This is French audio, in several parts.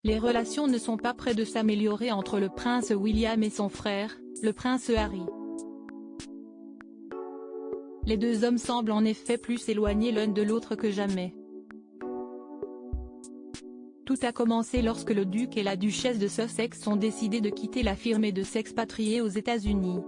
Les relations ne sont pas près de s'améliorer entre le prince William et son frère, le prince Harry. Les deux hommes semblent en effet plus éloignés l'un de l'autre que jamais. Tout a commencé lorsque le duc et la duchesse de Sussex ont décidé de quitter la firme et de s'expatrier aux États-Unis.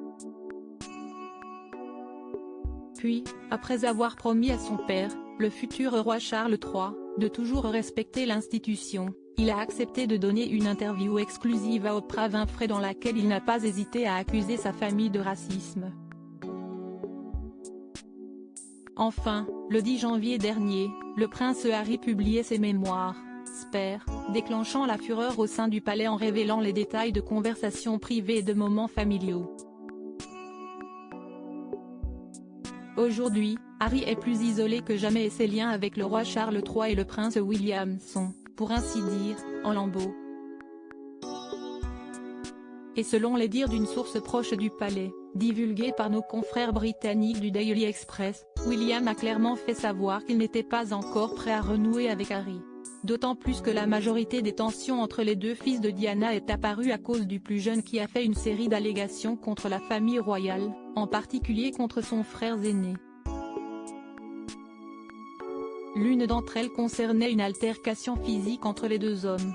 Puis, après avoir promis à son père, le futur roi Charles III, de toujours respecter l'institution, il a accepté de donner une interview exclusive à Oprah Winfrey dans laquelle il n'a pas hésité à accuser sa famille de racisme. Enfin, le 10 janvier dernier, le prince Harry publiait ses mémoires, Spare, déclenchant la fureur au sein du palais en révélant les détails de conversations privées et de moments familiaux. Aujourd'hui, Harry est plus isolé que jamais et ses liens avec le roi Charles III et le prince William sont, pour ainsi dire, en lambeaux. Et selon les dires d'une source proche du palais, divulguée par nos confrères britanniques du Daily Express, William a clairement fait savoir qu'il n'était pas encore prêt à renouer avec Harry. D'autant plus que la majorité des tensions entre les deux fils de Diana est apparue à cause du plus jeune qui a fait une série d'allégations contre la famille royale, en particulier contre son frère aîné. L'une d'entre elles concernait une altercation physique entre les deux hommes.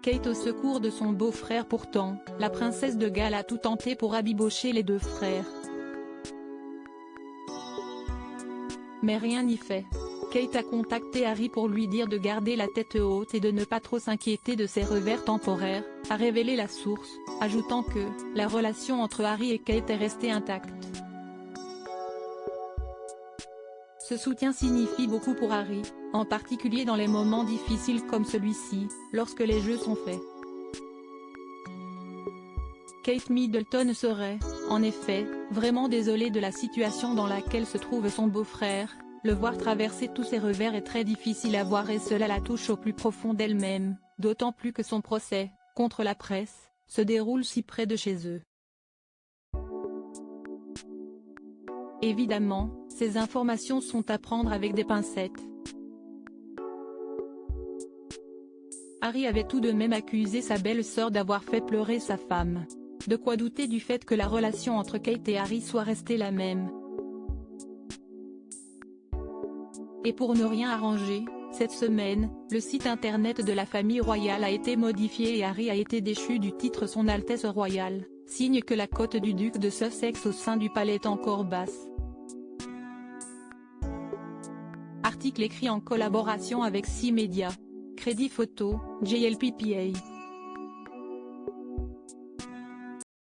Kate au secours de son beau-frère. Pourtant, la princesse de Galles a tout tenté pour rabibocher les deux frères. Mais rien n'y fait. Kate a contacté Harry pour lui dire de garder la tête haute et de ne pas trop s'inquiéter de ses revers temporaires, a révélé la source, ajoutant que « la relation entre Harry et Kate est restée intacte ». Ce soutien signifie beaucoup pour Harry, en particulier dans les moments difficiles comme celui-ci, lorsque les jeux sont faits. Kate Middleton serait, en effet, vraiment désolée de la situation dans laquelle se trouve son beau-frère. Le voir traverser tous ses revers est très difficile à voir et cela la touche au plus profond d'elle-même, d'autant plus que son procès, contre la presse, se déroule si près de chez eux. Évidemment, ces informations sont à prendre avec des pincettes. Harry avait tout de même accusé sa belle-sœur d'avoir fait pleurer sa femme. De quoi douter du fait que la relation entre Kate et Harry soit restée la même. Et pour ne rien arranger, cette semaine, le site internet de la famille royale a été modifié et Harry a été déchu du titre Son Altesse Royale, signe que la cote du duc de Sussex au sein du palais est encore basse. Article écrit en collaboration avec 6 médias. Crédit photo, JLPPA.